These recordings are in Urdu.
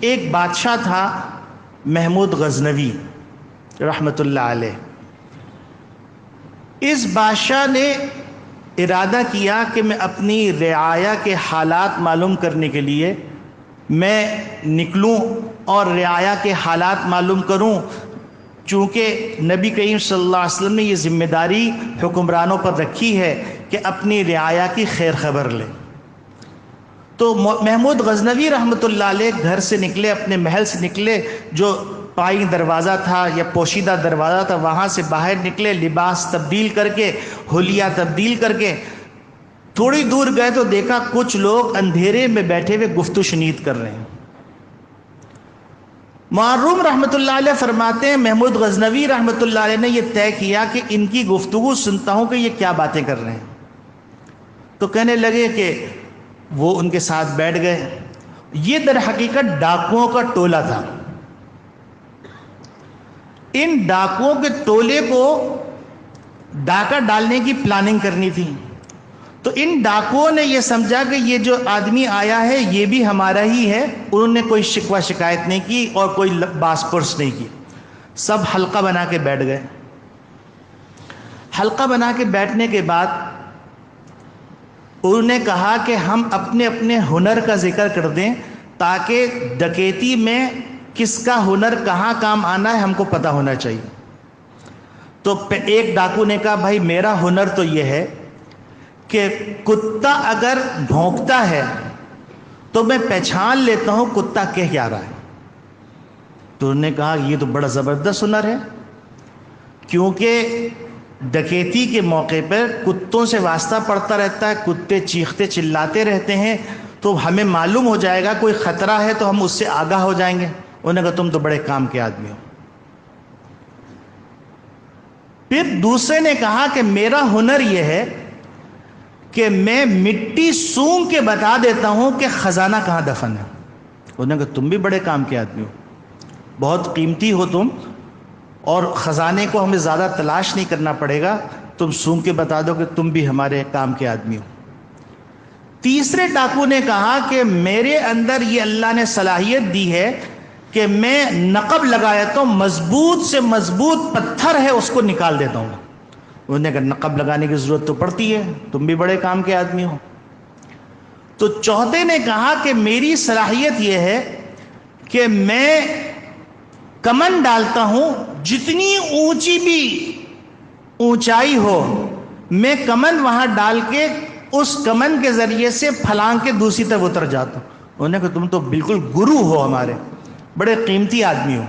ایک بادشاہ تھا محمود غزنوی رحمۃ اللہ علیہ. اس بادشاہ نے ارادہ کیا کہ میں اپنی رعایا کے حالات معلوم کرنے کے لیے میں نکلوں اور رعایا کے حالات معلوم کروں، چونکہ نبی کریم صلی اللہ علیہ وسلم نے یہ ذمہ داری حکمرانوں پر رکھی ہے کہ اپنی رعایا کی خیر خبر لیں. تو محمود غزنوی رحمۃ اللہ علیہ گھر سے نکلے، اپنے محل سے نکلے، جو پائی دروازہ تھا یا پوشیدہ دروازہ تھا وہاں سے باہر نکلے، لباس تبدیل کر کے، حلیہ تبدیل کر کے تھوڑی دور گئے تو دیکھا کچھ لوگ اندھیرے میں بیٹھے ہوئے گفت و شنید کر رہے ہیں. معروم رحمۃ اللہ علیہ فرماتے ہیں محمود غزنوی رحمۃ اللہ علیہ نے یہ طے کیا کہ ان کی گفتگو سنتا ہوں کہ یہ کیا باتیں کر رہے ہیں. تو کہنے لگے کہ وہ ان کے ساتھ بیٹھ گئے. یہ در حقیقت ڈاکوؤں کا ٹولہ تھا. ان ڈاکوؤں کے ٹولے کو ڈاکہ ڈالنے کی پلاننگ کرنی تھی. تو ان ڈاکوؤں نے یہ سمجھا کہ یہ جو آدمی آیا ہے یہ بھی ہمارا ہی ہے. انہوں نے کوئی شکوہ شکایت نہیں کی اور کوئی باس پرس نہیں کی. سب حلقہ بنا کے بیٹھ گئے. حلقہ بنا کے بیٹھنے کے بعد انہوں نے کہا کہ ہم اپنے اپنے ہنر کا ذکر کر دیں تاکہ ڈکیتی میں کس کا ہنر کہاں کام آنا ہے ہم کو پتہ ہونا چاہیے. تو ایک ڈاکو نے کہا بھائی میرا ہنر تو یہ ہے کہ کتا اگر بھونکتا ہے تو میں پہچان لیتا ہوں کتا کہہ کیا رہا ہے. تو انہوں نے کہا یہ تو بڑا زبردست ہنر ہے، کیونکہ ڈکیتی کے موقع پر کتوں سے واسطہ پڑتا رہتا ہے، کتے چیختے چلاتے رہتے ہیں، تو ہمیں معلوم ہو جائے گا کوئی خطرہ ہے تو ہم اس سے آگاہ ہو جائیں گے. انہوں نے کہا تم تو بڑے کام کے آدمی ہو. پھر دوسرے نے کہا کہ میرا ہنر یہ ہے کہ میں مٹی سونگھ کے بتا دیتا ہوں کہ خزانہ کہاں دفن ہے. انہوں نے کہا تم بھی بڑے کام کے آدمی ہو، بہت قیمتی ہو تم، اور خزانے کو ہمیں زیادہ تلاش نہیں کرنا پڑے گا، تم سونگھ کے بتا دو کہ تم بھی ہمارے کام کے آدمی ہو. تیسرے ڈاکو نے کہا کہ میرے اندر یہ اللہ نے صلاحیت دی ہے کہ میں نقب لگاتا ہوں، مضبوط سے مضبوط پتھر ہے اس کو نکال دیتا ہوں. انہوں نے کہا نقب لگانے کی ضرورت تو پڑتی ہے، تم بھی بڑے کام کے آدمی ہو. تو چوتھے نے کہا کہ میری صلاحیت یہ ہے کہ میں کمن ڈالتا ہوں، جتنی اونچی بھی اونچائی ہو میں کمن وہاں ڈال کے اس کمن کے ذریعے سے پھلانگ کے دوسری طرف اتر جاتا ہوں. انہوں نے کہا تم تو بالکل گرو ہو، ہمارے بڑے قیمتی آدمی ہو.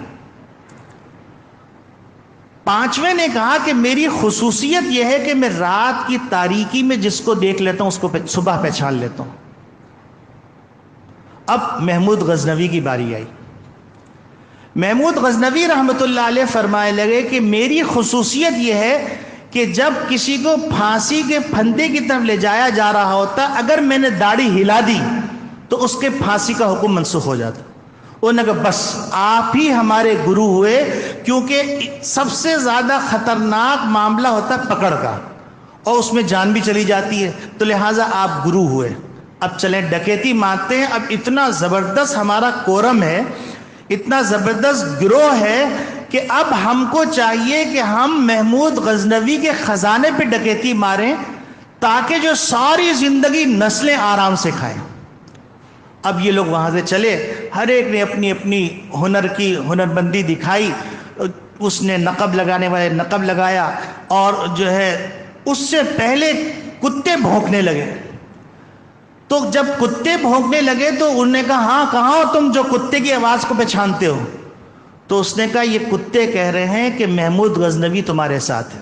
پانچویں نے کہا کہ میری خصوصیت یہ ہے کہ میں رات کی تاریکی میں جس کو دیکھ لیتا ہوں اس کو صبح پہچان لیتا ہوں. اب محمود غزنوی کی باری آئی. محمود غزنوی رحمۃ اللہ علیہ فرمائے لگے کہ میری خصوصیت یہ ہے کہ جب کسی کو پھانسی کے پھندے کی طرف لے جایا جا رہا ہوتا، اگر میں نے داڑھی ہلا دی تو اس کے پھانسی کا حکم منسوخ ہو جاتا. انہوں نے کہا بس آپ ہی ہمارے گرو ہوئے، کیونکہ سب سے زیادہ خطرناک معاملہ ہوتا ہے پکڑ کا، اور اس میں جان بھی چلی جاتی ہے، تو لہٰذا آپ گرو ہوئے. اب چلیں ڈکیتی مانتے ہیں. اب اتنا زبردست ہمارا کورم ہے، اتنا زبردست گروہ ہے کہ اب ہم کو چاہیے کہ ہم محمود غزنوی کے خزانے پہ ڈکیتی ماریں تاکہ جو ساری زندگی نسلیں آرام سے کھائیں. اب یہ لوگ وہاں سے چلے، ہر ایک نے اپنی اپنی ہنر بندی دکھائی. اس نے نقب لگانے والے نقب لگایا، اور جو ہے اس سے پہلے کتے بھونکنے لگے. تو جب کتے بھونکنے لگے تو انہوں نے کہا ہاں کہاں ہو تم جو کتے کی آواز کو پہچانتے ہو؟ تو اس نے کہا یہ کتے کہہ رہے ہیں کہ محمود غزنوی تمہارے ساتھ ہے.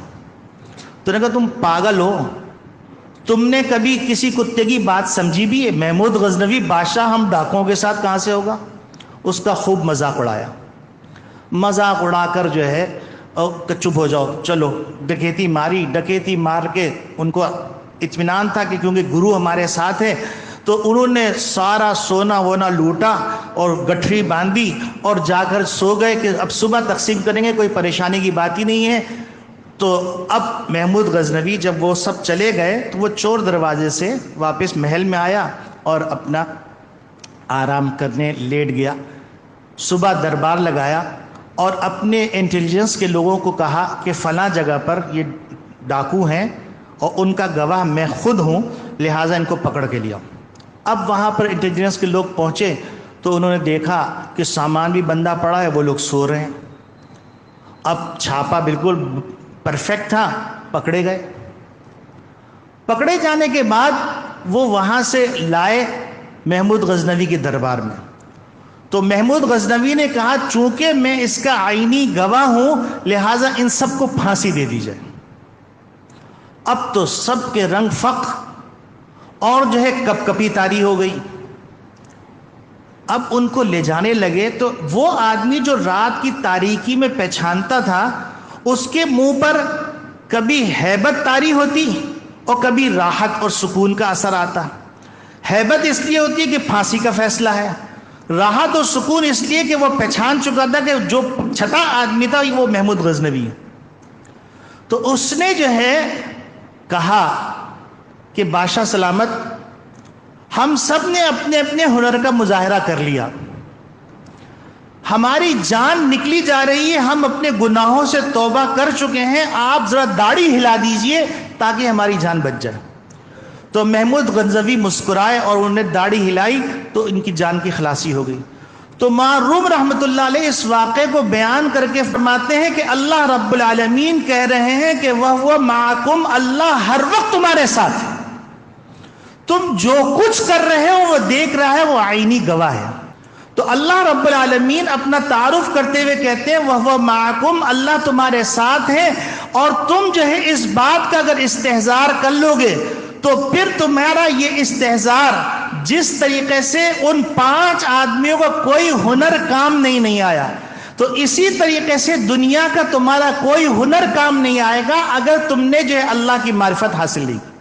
تو نے کہا تم پاگل ہو، تم نے کبھی کسی کتے کی بات سمجھی بھی ہے؟ محمود غزنوی بادشاہ ہم ڈاکوؤں کے ساتھ کہاں سے ہوگا؟ اس کا خوب مذاق اڑایا. مذاق اڑا کر جو ہے چپ ہو جاؤ، چلو ڈکیتی ماری. ڈکیتی مار کے ان کو اطمینان تھا کہ کیونکہ گرو ہمارے ساتھ ہے، تو انہوں نے سارا سونا وونا لوٹا اور گٹھری باندھی اور جا کر سو گئے کہ اب صبح تقسیم کریں گے، کوئی پریشانی کی بات ہی نہیں ہے. تو اب محمود غزنوی جب وہ سب چلے گئے تو وہ چور دروازے سے واپس محل میں آیا اور اپنا آرام کرنے لیٹ گیا. صبح دربار لگایا اور اپنے انٹیلیجنس کے لوگوں کو کہا کہ فلاں جگہ پر یہ ڈاکو ہیں اور ان کا گواہ میں خود ہوں، لہٰذا ان کو پکڑ کے لیا۔ اب وہاں پر انٹیلیجنس کے لوگ پہنچے تو انہوں نے دیکھا کہ سامان بھی بندہ پڑا ہے، وہ لوگ سو رہے ہیں۔ اب چھاپا بالکل پرفیکٹ تھا، پکڑے گئے۔ پکڑے جانے کے بعد وہ وہاں سے لائے محمود غزنوی کے دربار میں، تو محمود غزنوی نے کہا چونکہ میں اس کا عینی گواہ ہوں لہٰذا ان سب کو پھانسی دے دی جائے۔ اب تو سب کے رنگ فخ اور جو ہے کپ کپی طاری ہو گئی۔ اب ان کو لے جانے لگے تو وہ آدمی جو رات کی تاریکی میں پہچانتا تھا، اس کے منہ پر کبھی ہیبت طاری ہوتی اور کبھی راحت اور سکون کا اثر آتا۔ ہیبت اس لیے ہوتی ہے کہ پھانسی کا فیصلہ ہے، راحت اور سکون اس لیے کہ وہ پہچان چکا تھا کہ جو چھٹا آدمی تھا وہ محمود غزنوی ہے۔ تو اس نے جو ہے کہا کہ بادشاہ سلامت، ہم سب نے اپنے اپنے ہنر کا مظاہرہ کر لیا، ہماری جان نکلی جا رہی ہے، ہم اپنے گناہوں سے توبہ کر چکے ہیں، آپ ذرا داڑھی ہلا دیجئے تاکہ ہماری جان بچ جائے۔ تو محمود غزنوی مسکرائے اور انہوں نے داڑھی ہلائی تو ان کی جان کی خلاصی ہو گئی۔ تو معروم رحمۃ اللہ علیہ اس واقعے کو بیان کر کے فرماتے ہیں کہ اللہ رب العالمین کہہ رہے ہیں کہ وَهُوَ مَعَكُمْ، اللہ ہر وقت تمہارے ساتھ ہے، تم جو کچھ کر رہے ہو وہ دیکھ رہا ہے، وہ عینی گواہ ہے۔ تو اللہ رب العالمین اپنا تعارف کرتے ہوئے کہتے ہیں وَهُوَ مَعَكُمْ، اللہ تمہارے ساتھ ہے، اور تم جو ہے اس بات کا اگر استحضار کر لو گے تو پھر تمہارا یہ استحضار جس طریقے سے ان 5 آدمیوں کا کوئی ہنر کام نہیں آیا، تو اسی طریقے سے دنیا کا تمہارا کوئی ہنر کام نہیں آئے گا اگر تم نے جو ہے اللہ کی معرفت حاصل نہیں کی۔